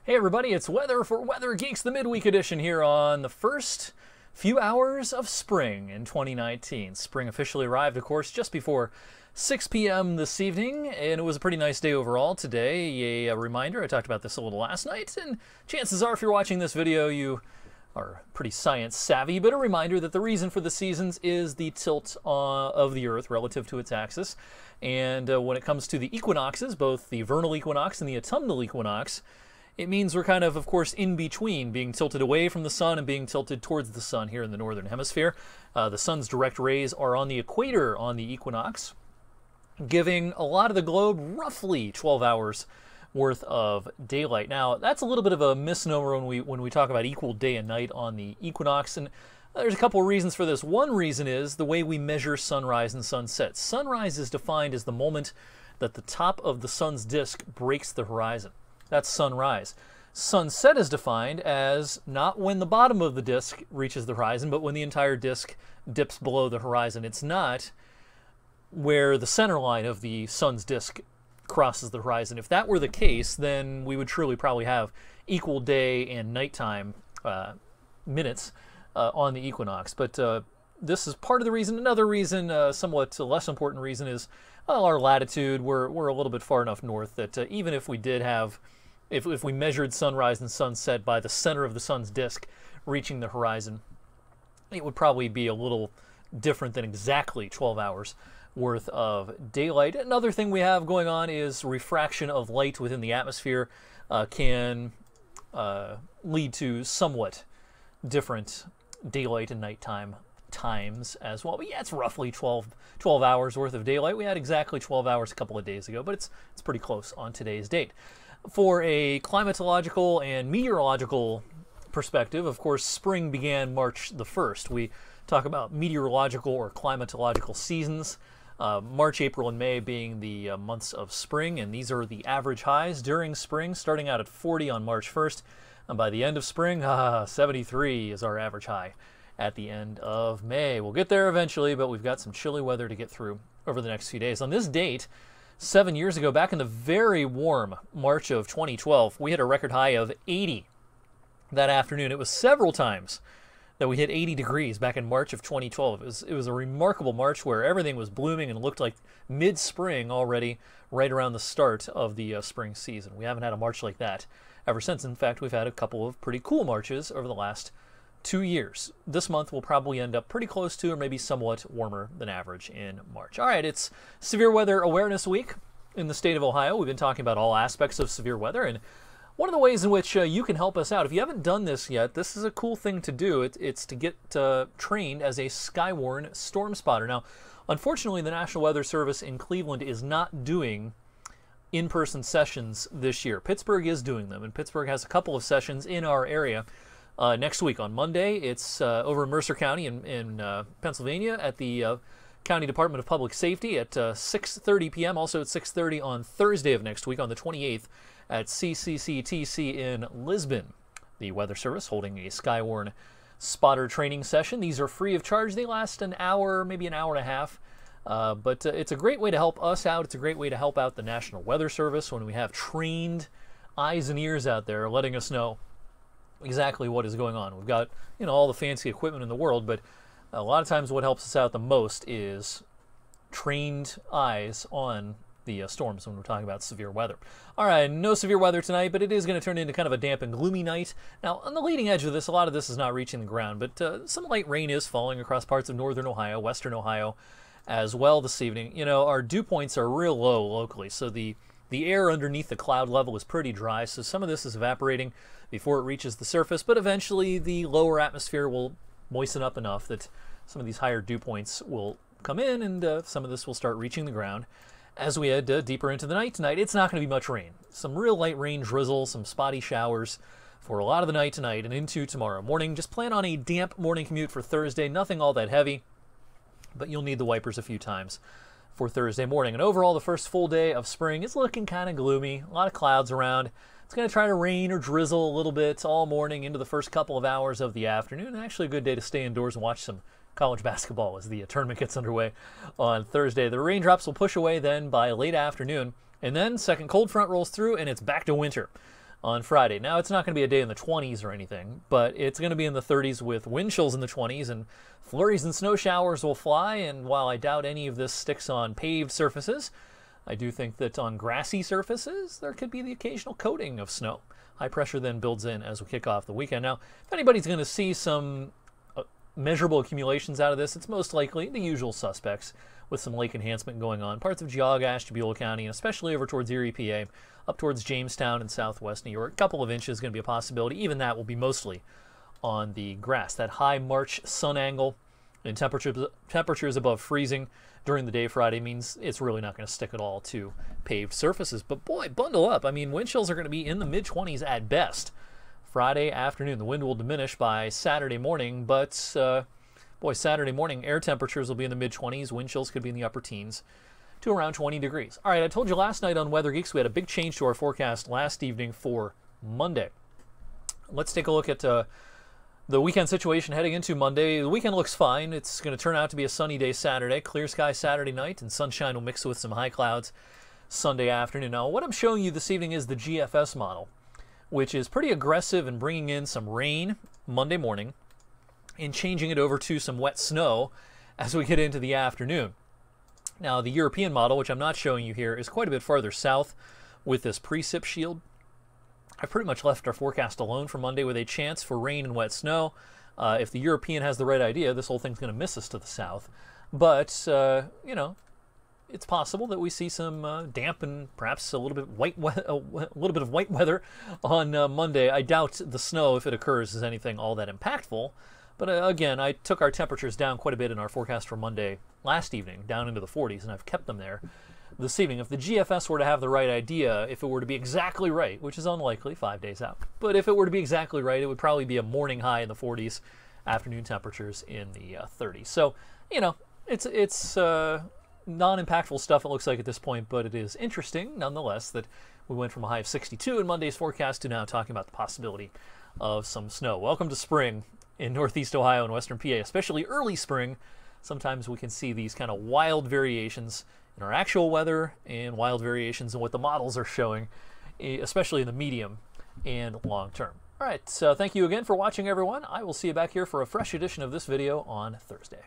Hey everybody, it's Weather for Weather Geeks, the midweek edition here on the first few hours of spring in 2019. Spring officially arrived, of course, just before 6 p.m. this evening, and it was a pretty nice day overall today. A reminder, I talked about this a little last night, and chances are if you're watching this video, you are pretty science savvy, but a reminder that the reason for the seasons is the tilt of the Earth relative to its axis. And when it comes to the equinoxes, both the vernal equinox and the autumnal equinox, it means we're kind of course, in between, being tilted away from the sun and being tilted towards the sun here in the northern hemisphere. The sun's direct rays are on the equator on the equinox, giving a lot of the globe roughly 12 hours worth of daylight. Now, that's a little bit of a misnomer when we talk about equal day and night on the equinox, and there's a couple of reasons for this. One reason is the way we measure sunrise and sunset. Sunrise is defined as the moment that the top of the sun's disk breaks the horizon. That's sunrise. Sunset is defined as not when the bottom of the disk reaches the horizon, but when the entire disk dips below the horizon. It's not where the center line of the sun's disk crosses the horizon. If that were the case, then we would truly probably have equal day and nighttime minutes on the equinox. But this is part of the reason. Another reason, somewhat less important reason, is our latitude. We're a little bit far enough north that even if we did have, if we measured sunrise and sunset by the center of the sun's disk reaching the horizon, it would probably be a little different than exactly 12 hours worth of daylight. Another thing we have going on is refraction of light within the atmosphere can lead to somewhat different daylight and nighttime times as well. But yeah, it's roughly 12 hours worth of daylight. We had exactly 12 hours a couple of days ago, but it's pretty close on today's date. For a climatological and meteorological perspective, of course, spring began March the 1st. We talk about meteorological or climatological seasons. March, April, and May being the months of spring, and these are the average highs during spring, starting out at 40 on March 1st. And by the end of spring, 73 is our average high at the end of May. We'll get there eventually, but we've got some chilly weather to get through over the next few days. On this date, 7 years ago, back in the very warm March of 2012, we hit a record high of 80 that afternoon. It was several times that we hit 80 degrees back in March of 2012. It was a remarkable March where everything was blooming and looked like mid-spring already, right around the start of the spring season. We haven't had a March like that ever since. In fact, we've had a couple of pretty cool Marches over the last 2 years. This month will probably end up pretty close to or maybe somewhat warmer than average in March. All right, it's Severe Weather Awareness Week in the state of Ohio. We've been talking about all aspects of severe weather, and one of the ways in which you can help us out, if you haven't done this yet, this is a cool thing to do. It's to get trained as a Skywarn storm spotter. Now, unfortunately, the National Weather Service in Cleveland is not doing in-person sessions this year. Pittsburgh is doing them, and Pittsburgh has a couple of sessions in our area. Next week on Monday, it's over in Mercer County in Pennsylvania at the County Department of Public Safety at 6:30 p.m. Also at 6:30 on Thursday of next week on the 28th at CCCTC in Lisbon. The Weather Service holding a Skywarn spotter training session. These are free of charge. They last an hour, maybe an hour and a half. But it's a great way to help us out. It's a great way to help out the National Weather Service when we have trained eyes and ears out there letting us know exactly what is going on. We've got, all the fancy equipment in the world, but a lot of times what helps us out the most is trained eyes on the storms when we're talking about severe weather. All right, no severe weather tonight, but it is going to turn into kind of a damp and gloomy night. Now, on the leading edge of this, a lot of this is not reaching the ground, but some light rain is falling across parts of northern Ohio, western Ohio as well this evening. Our dew points are real low locally, so the air underneath the cloud level is pretty dry, so some of this is evaporating before it reaches the surface, but eventually the lower atmosphere will moisten up enough that some of these higher dew points will come in, and some of this will start reaching the ground. As we head deeper into the night tonight, it's not going to be much rain. Some real light rain drizzle, some spotty showers for a lot of the night tonight and into tomorrow morning. Just plan on a damp morning commute for Thursday, nothing all that heavy, but you'll need the wipers a few times for Thursday morning. And overall, the first full day of spring is looking kind of gloomy. A lot of clouds around. It's going to try to rain or drizzle a little bit all morning into the first couple of hours of the afternoon. Actually, a good day to stay indoors and watch some college basketball as the tournament gets underway on Thursday. The raindrops will push away then by late afternoon, and then second cold front rolls through and it's back to winter. on Friday. Now, it's not going to be a day in the 20s or anything, but it's going to be in the 30s with wind chills in the 20s, and flurries and snow showers will fly. And while I doubt any of this sticks on paved surfaces, I do think that on grassy surfaces, there could be the occasional coating of snow. High pressure then builds in as we kick off the weekend. Now, if anybody's going to see some measurable accumulations out of this, it's most likely the usual suspects with some lake enhancement going on. Parts of Geauga, Ashtabula County, and especially over towards Erie, PA, up towards Jamestown and southwest New York. A couple of inches is going to be a possibility. Even that will be mostly on the grass. That high March sun angle and temperatures above freezing during the day Friday means it's really not going to stick at all to paved surfaces. But boy, bundle up. I mean, wind chills are going to be in the mid-20s at best Friday afternoon. The wind will diminish by Saturday morning, but boy, Saturday morning air temperatures will be in the mid-20s. Wind chills could be in the upper teens to around 20 degrees. All right, I told you last night on Weather Geeks we had a big change to our forecast last evening for Monday. Let's take a look at the weekend situation heading into Monday. The weekend looks fine. It's going to turn out to be a sunny day Saturday, clear sky Saturday night, and sunshine will mix with some high clouds Sunday afternoon. Now, what I'm showing you this evening is the GFS model, which is pretty aggressive in bringing in some rain Monday morning and changing it over to some wet snow as we get into the afternoon. Now, the European model, which I'm not showing you here, is quite a bit farther south with this precip shield. I pretty much left our forecast alone for Monday with a chance for rain and wet snow. If the European has the right idea, this whole thing's going to miss us to the south. But, you know, it's possible that we see some damp and perhaps a little bit of white weather on Monday. I doubt the snow, if it occurs, is anything all that impactful. But again, I took our temperatures down quite a bit in our forecast for Monday last evening, down into the 40s, and I've kept them there this evening. If the GFS were to have the right idea, if it were to be exactly right, which is unlikely 5 days out, but if it were to be exactly right, it would probably be a morning high in the 40s, afternoon temperatures in the 30s. So, you know, it's non-impactful stuff, it looks like at this point, but it is interesting nonetheless that we went from a high of 62 in Monday's forecast to now talking about the possibility of some snow. Welcome to spring in Northeast Ohio and Western PA, especially early spring. Sometimes we can see these kind of wild variations in our actual weather and wild variations in what the models are showing, especially in the medium and long term. All right, so thank you again for watching, everyone. I will see you back here for a fresh edition of this video on Thursday.